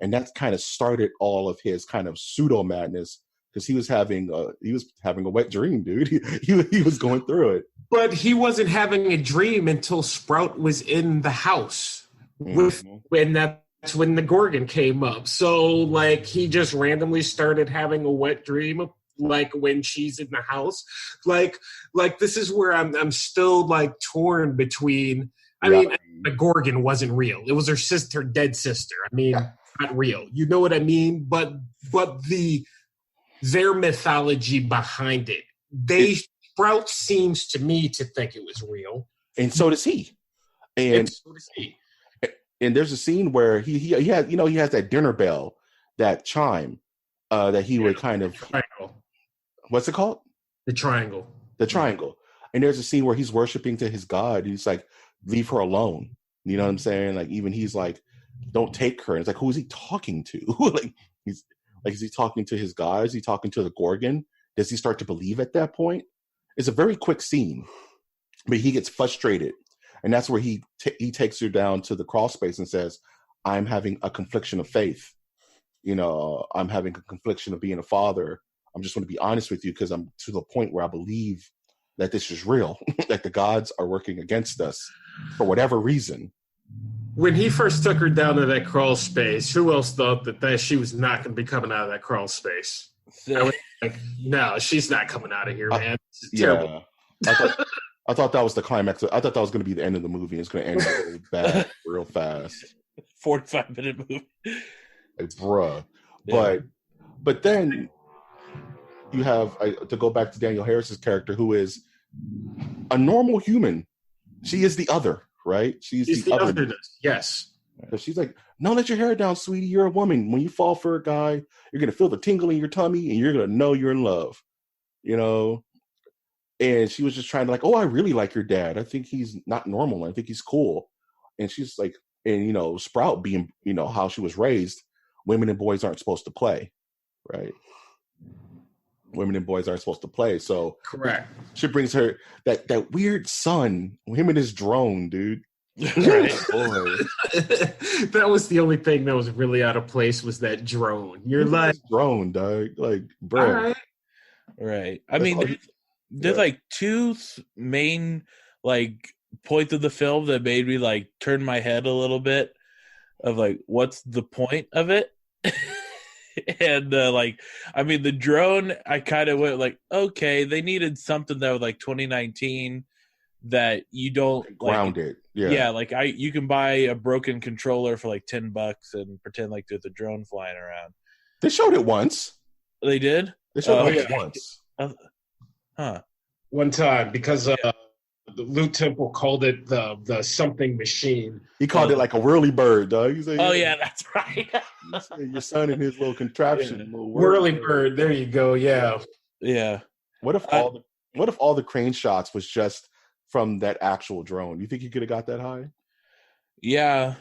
S4: and that kind of started all of his kind of pseudo madness. Because he was having a wet dream, dude. He was going through it.
S5: But he wasn't having a dream until Sprout was in the house. When that's when the Gorgon came up. So, like, he just randomly started having a wet dream, like, when she's in the house. Like this is where I'm still, like, torn between. I mean, the Gorgon wasn't real. It was her dead sister. I mean, not real. You know what I mean? But their mythology behind it. Sprout seems to me to think it was real.
S4: And so does he. And so does he. And there's a scene where he has that dinner bell, that chime, that he would kind of.
S5: Triangle.
S4: What's it called?
S5: The triangle.
S4: The triangle. And there's a scene where he's worshiping to his god. He's like, leave her alone. You know what I'm saying? Like, even he's like, don't take her. And it's like, who is he talking to? Is he talking to his guy? Is he talking to the Gorgon? Does he start to believe at that point? It's a very quick scene, but he gets frustrated. And that's where he takes her down to the crawl space and says, I'm having a confliction of faith. I'm having a confliction of being a father. I'm just want to be honest with you because I'm to the point where I believe that this is real, that the gods are working against us for whatever reason.
S5: When he first took her down to that crawl space, who else thought that she was not going to be coming out of that crawl space? I was like, no, she's not coming out of here, man. This is terrible.
S4: I thought that was the climax. I thought that was going to be the end of the movie. It's going to end really bad, real fast.
S6: 45-minute movie.
S4: Like, bruh. Yeah. But then you have, to go back to Danielle Harris's character, who is a normal human. She is the other, right? She's the otherness.
S5: Yes.
S4: So she's like, no, let your hair down, sweetie. You're a woman. When you fall for a guy, you're going to feel the tingle in your tummy and you're going to know you're in love. And she was just trying to like, oh, I really like your dad. I think he's not normal. I think he's cool. And she's like, and, Sprout being, how she was raised, women and boys aren't supposed to play, right? Women and boys aren't supposed to play. So
S5: correct.
S4: She brings her that weird son, him and his drone, dude.
S6: Right.
S4: Boy.
S5: That was the only thing that was really out of place was that drone. You're like
S4: drone, dog. Like, bro.
S6: Right. I mean, there's like two main like points of the film that made me like turn my head a little bit of like, what's the point of it? And the drone, I kind of went like, okay, they needed something that was like 2019 that you don't
S4: grounded.
S6: Yeah, like you can buy a broken controller for like $10 and pretend like there's a drone flying around.
S4: They showed it once.
S6: They did?
S4: They showed it once.
S5: One time, because Lou Temple called it the something machine.
S4: He called it like a whirly bird, dog. He's like,
S6: yeah, that's right.
S4: Your son and his little contraption.
S5: Yeah. Little whirly bird. There you go. Yeah.
S6: Yeah.
S4: What if all the crane shots was just from that actual drone? You think you could have got that high?
S6: Yeah.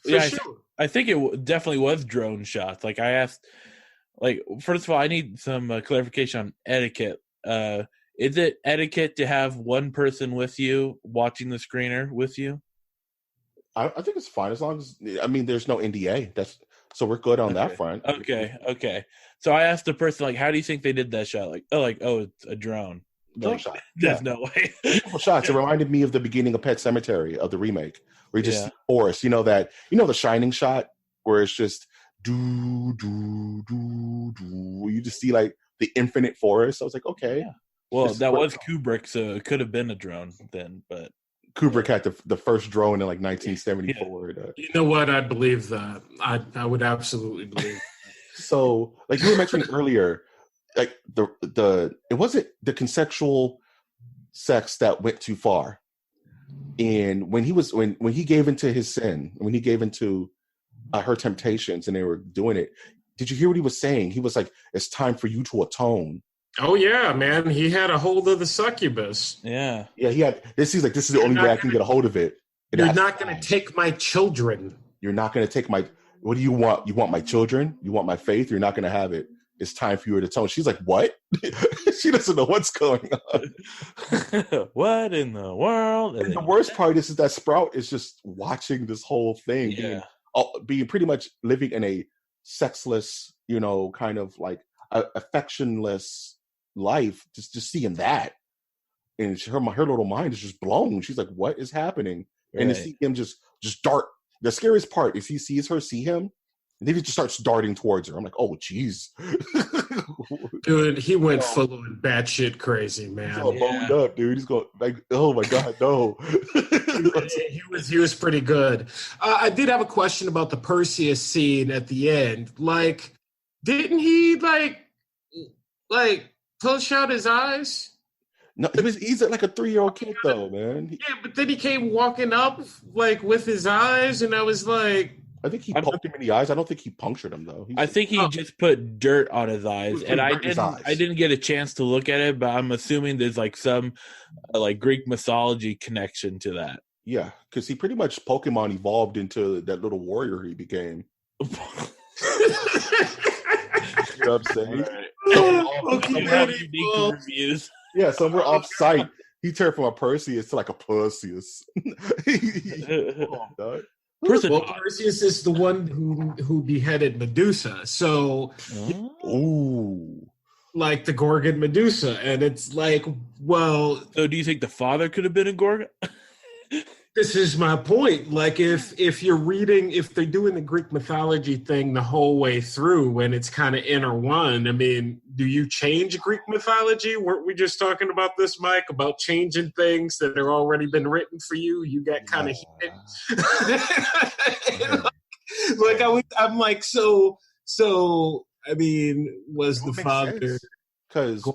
S5: Yeah. Sure.
S6: I think it definitely was drone shots. Like I asked, first of all, I need some clarification on etiquette. Is it etiquette to have one person with you watching the screener with you?
S4: I think it's fine as long as there's no NDA. So we're good on that front.
S6: Okay. So I asked the person how do you think they did that shot? It's a drone.
S4: Drone shot.
S6: There's no way.
S4: Beautiful shots. It reminded me of the beginning of Pet Sematary of the remake, where you just see forest. The Shining shot where it's just do do do do. You just see like the infinite forest. I was like, okay.
S6: Yeah. Well, that was Kubrick, so it could have been a drone then, but
S4: Kubrick had the first drone in 1974.
S5: Yeah. You know what? I believe that. I would absolutely believe that.
S4: So, like you were mentioning earlier, like it wasn't the consensual sex that went too far. And when he gave into his sin, when he gave into her temptations and they were doing it, did you hear what he was saying? He was like, it's time for you to atone.
S5: Oh yeah, man. He had a hold of the succubus.
S6: Yeah.
S4: Yeah, he had this. He's like, this is the only way I can get a hold of it.
S5: You're not going to take my children.
S4: You're not going to take my. What do you want? You want my children? You want my faith? You're not going to have it. It's time for you to atone. She's like, what? She doesn't know what's going on.
S6: What in the world?
S4: And the worst part is that Sprout is just watching this whole thing, being pretty much living in a sexless, kind of like affectionless life, just seeing that, and her little mind is just blown. She's like, what is happening? Right. And to see him just dart. The scariest part is he sees her see him, and then he just starts darting towards her. I'm like, oh geez.
S5: Dude, he went full on batshit crazy, man.
S4: He's all boned up, dude. He's going like, oh my god, no.
S5: he was pretty good. I did have a question about the Perseus scene at the end. Like, didn't he like push out his eyes?
S4: No, he's like a 3-year-old kid though, man.
S5: Yeah, but then he came walking up with his eyes, and I was like,
S4: I think he poked him in the eyes. I don't think he punctured him though.
S6: I think he just put dirt on his eyes, and I didn't get a chance to look at it, but I'm assuming there's some Greek mythology connection to that.
S4: Yeah, because he pretty much Pokemon evolved into that little warrior he became. You know what I'm saying?
S6: Reviews.
S4: Yeah, somewhere off site, he turned from a Perseus to like a Perseus.
S5: Perseus is the one who beheaded Medusa. So,
S4: ooh,
S5: like the Gorgon Medusa, and it's like, well.
S6: So, do you think the father could have been a Gorgon?
S5: This is my point. Like, if you're reading, if they're doing the Greek mythology thing the whole way through, and it's kind of intertwined, I mean, do you change Greek mythology? Weren't we just talking about this, Mike, about changing things that have already been written for you? You got kind of like I'm like, so. I mean, was the father?
S4: Because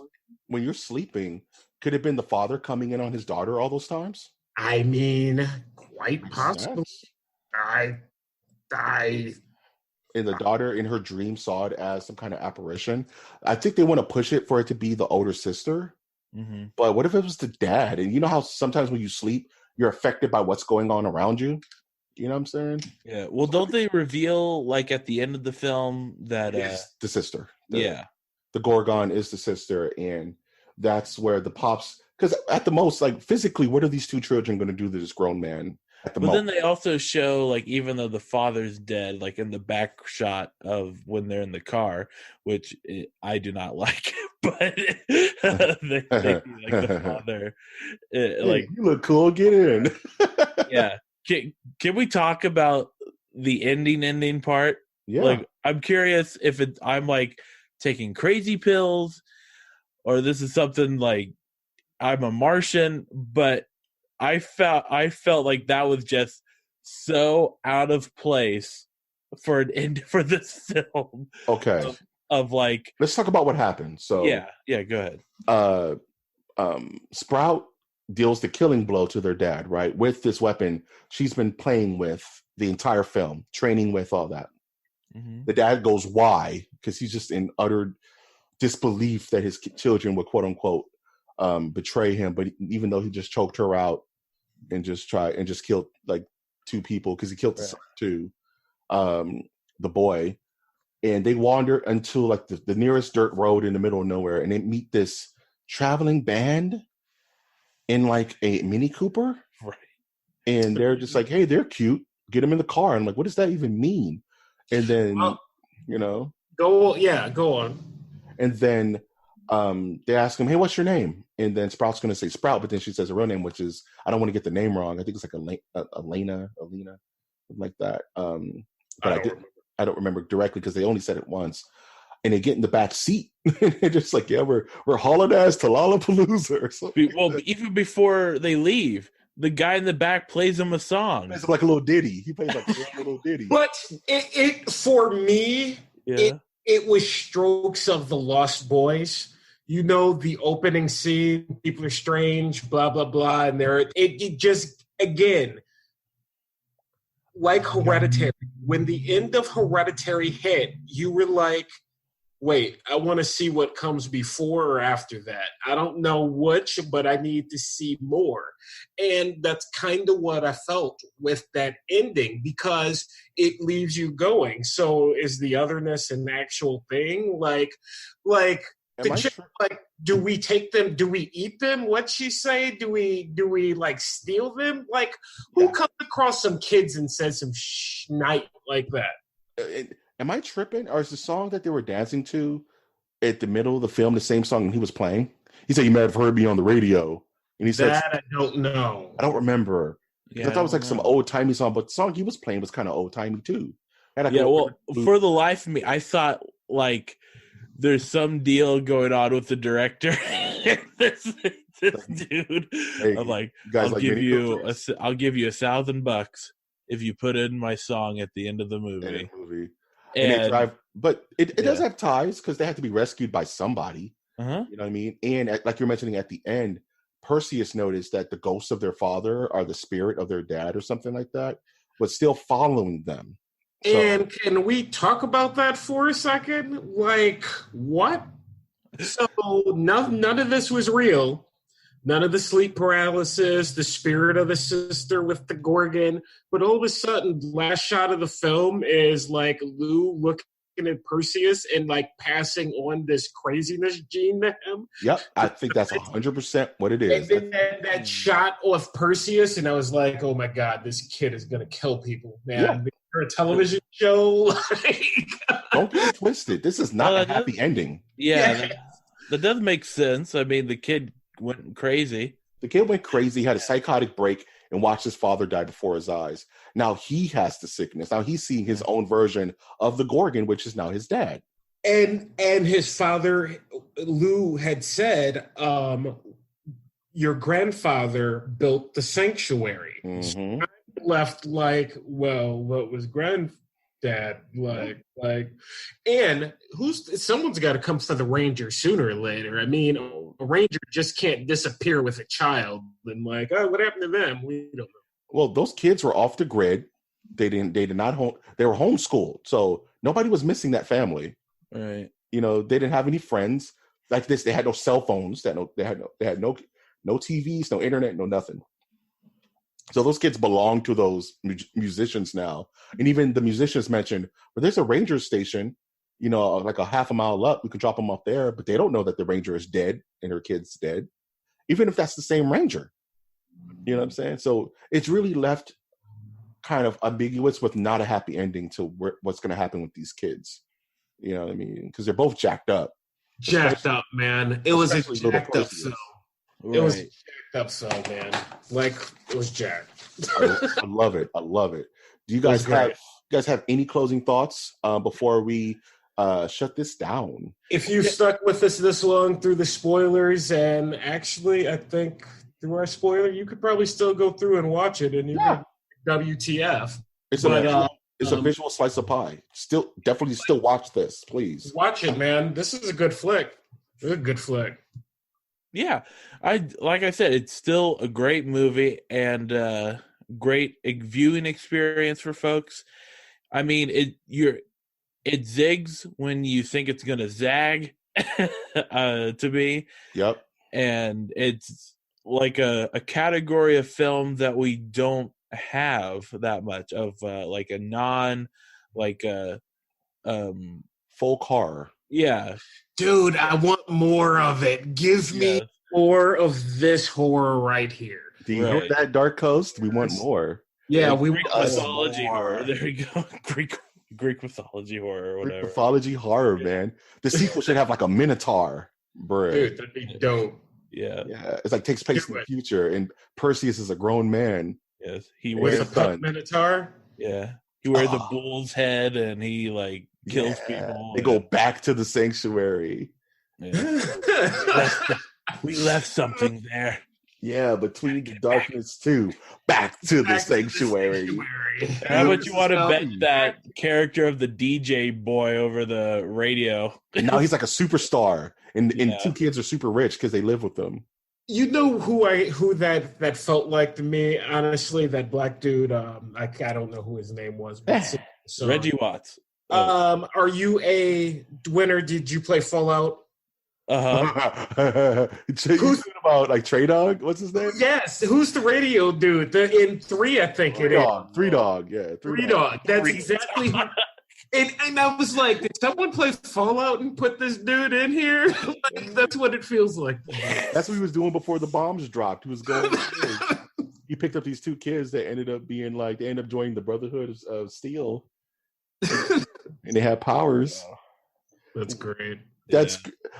S4: when you're sleeping, could it have been the father coming in on his daughter all those times?
S5: I mean, quite possible. I
S4: And the daughter in her dream saw it as some kind of apparition. I think they want to push it for it to be the older sister.
S6: Mm-hmm.
S4: But what if it was the dad? And you know how sometimes when you sleep, you're affected by what's going on around you? You know what I'm saying?
S6: Yeah. Well, don't they reveal, like, at the end of the film that...
S4: the sister.
S6: The
S4: Gorgon is the sister, and that's where the pops... Because at the most, like, physically, what are these two children going to do to this grown man?
S6: But then they also show, like, even though the father's dead, like in the back shot of when they're in the car, which I do not like, but they like the father, like,
S4: you look cool, get in.
S6: Yeah. Can we talk about the ending part?
S4: Yeah.
S6: Like, I'm curious if I'm like taking crazy pills, or this is something like I'm a Martian, but I felt like that was just so out of place for an end for this film.
S4: Okay.
S6: Of like,
S4: let's talk about what happened. So
S6: yeah, go ahead.
S4: Sprout deals the killing blow to their dad, right? With this weapon she's been playing with the entire film, training with, all that. Mm-hmm. The dad goes, why? Because he's just in utter disbelief that his children would, quote unquote, betray him. But even though he just choked her out and just killed like two people, because he killed the son too, the boy. And they wander until like the nearest dirt road in the middle of nowhere, and they meet this traveling band in like a Mini Cooper.
S6: Right.
S4: And they're just like, hey, they're cute. Get them in the car. And I'm like, what does that even mean? And then,
S5: Go on.
S4: And then they ask him, hey, what's your name? And then Sprout's going to say Sprout, but then she says her real name, which is, I don't want to get the name wrong. I think it's like Elena, something like that. But I don't remember directly because they only said it once. And they get in the back seat. They're just like, yeah, we're hauling ass to Lollapalooza or something.
S6: Well, even before they leave, the guy in the back plays them a song.
S4: It's like a little ditty. He plays like a little ditty.
S5: But it for me, it was Strokes of the Lost Boys. You know, the opening scene, people are strange, blah, blah, blah. And it just, again, like Hereditary, when the end of Hereditary hit, you were like, wait, I want to see what comes before or after that. I don't know which, but I need to see more. And that's kind of what I felt with that ending, because it leaves you going. So is the otherness an actual thing? Like do we take them? Do we eat them? What'd she say? Do we like steal them? Like, who comes across some kids and says some shnipe like that?
S4: Am I tripping? Or is the song that they were dancing to at the middle of the film the same song he was playing? He said, you might have heard me on the radio. And he said,
S5: that I don't know.
S4: I don't remember.
S6: Yeah,
S4: I thought it was like some old-timey song, but the song he was playing was kind of old-timey too.
S6: For the life of me, I thought like there's some deal going on with the director. this dude. Hey, I'm like, I'll give you $1,000 if you put in my song at the end of the movie.
S4: And they drive, but it does have ties because they have to be rescued by somebody.
S6: Uh-huh.
S4: You know what I mean? And like you're mentioning at the end, Perseus noticed that the ghosts of their father are the spirit of their dad or something like that, but still following them.
S5: And can we talk about that for a second? Like, what? So none of this was real. None of the sleep paralysis, the spirit of the sister with the Gorgon. But all of a sudden, last shot of the film is like Lou looking at Perseus and like passing on this craziness gene to him.
S4: Yep, I think that's 100% what it is.
S5: And then that shot of Perseus, and I was like, oh my God, this kid is going to kill people, man.
S4: Yeah.
S5: For a television show.
S4: Don't get it twisted. This is not a happy ending.
S6: Yeah, that does make sense. I mean, the kid went crazy.
S4: The kid went crazy, had a psychotic break, and watched his father die before his eyes. Now he has the sickness. Now he's seeing his own version of the Gorgon, which is now his dad.
S5: And his father, Lou, had said, your grandfather built the sanctuary.
S4: Mm-hmm.
S5: So I'm left like, well, what was granddad like? And someone's got to come for the ranger sooner or later. I mean, a ranger just can't disappear with a child and like, oh, what happened to them? We don't know.
S4: Well, those kids were off the grid. They were homeschooled, so nobody was missing that family.
S6: Right.
S4: You know, they didn't have any friends like this. They had no cell phones. They had no TVs, no internet, no nothing. So those kids belong to those musicians now. And even the musicians mentioned, but there's a ranger station, you know, like a half a mile up. We can drop them off there, but they don't know that the ranger is dead and her kid's dead, even if that's the same ranger. You know what I'm saying? So it's really left kind of ambiguous with not a happy ending to what's going to happen with these kids. You know what I mean? Because they're both jacked up.
S5: Jacked up, man. It was a jacked up film.
S6: Right.
S5: It was a jacked up song, man. Like, it was jacked.
S4: I love it. I love it. Do you guys have any closing thoughts before we shut this down?
S5: If you stuck with us this long through the spoilers, and actually, I think through our spoiler, you could probably still go through and watch it, and you'd be WTF.
S4: It's a visual slice of pie. Definitely still watch this, please.
S5: Watch it, man. This is a good flick. It's a good flick.
S6: Yeah, like I said, it's still a great movie and great viewing experience for folks. I mean, it zigs when you think it's gonna zag to me.
S4: Yep.
S6: And it's like a category of film that we don't have that much of, like a non, like a
S4: folk horror.
S6: Yeah.
S5: Dude, I want more of it. Give me more of this horror right here.
S4: Do you hear that, Dark Coast? We want more.
S5: Yeah,
S6: like
S5: we
S6: Greek
S5: want
S6: mythology
S5: more.
S6: horror. There you go. Greek mythology horror or whatever.
S4: Greek mythology horror, man. The sequel should have like a minotaur, bro.
S5: Dude, that'd be dope.
S6: Yeah.
S4: It's like takes place in the future, and Perseus is a grown man.
S6: Yes. He
S5: With
S6: wears
S5: a pup minotaur?
S6: Yeah. He wears a bull's head and he like kills people.
S4: They go back to the sanctuary.
S6: Yeah. We left something there.
S4: Yeah, between the darkness too. Back to the sanctuary.
S6: How about you want to bet that character of the DJ boy over the radio?
S4: Now he's like a superstar, and two kids are super rich because they live with them.
S5: You know who that felt like to me, honestly, that black dude. I don't know who his name was, but
S6: Reggie Watts.
S5: Are you a winner? Did you play Fallout?
S4: Who's about like Trey Dog? What's his name?
S5: Yes. Who's the radio dude? In 3, I think it is.
S4: Three Dog. Yeah.
S5: Three Dog. That's exactly. And I was like, did someone play Fallout and put this dude in here? Like, that's what it feels like.
S4: That's what he was doing before the bombs dropped. He was going. He picked up these two kids that ended up being like they ended up joining the Brotherhood of Steel, and they had powers.
S5: That's great.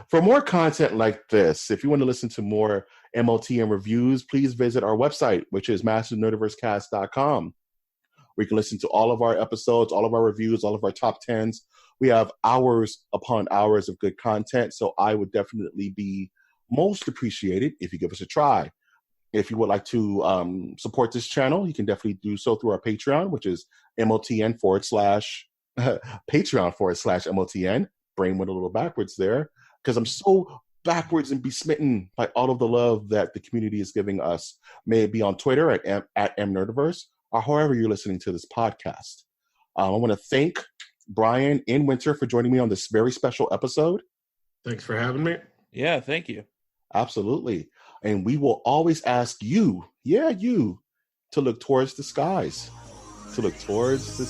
S4: For more content like this. If you want to listen to more MOTN reviews, please visit our website, which is mastersnerdiversecast.com. where you can listen to all of our episodes, all of our reviews, all of our top 10s. We have hours upon hours of good content, so I would definitely be most appreciated if you give us a try. If you would like to support this channel, you can definitely do so through our Patreon, which is MOTN Patreon.com/MOTN. Brain went a little backwards there because I'm so backwards and besmitten by all of the love that the community is giving us. May it be on Twitter at MNerdiverse or however you're listening to this podcast. I want to thank Brian and Winter for joining me on this very special episode.
S5: Thanks for having me.
S6: Yeah, thank you.
S4: Absolutely. And we will always ask you, you, to look towards the skies, to look towards the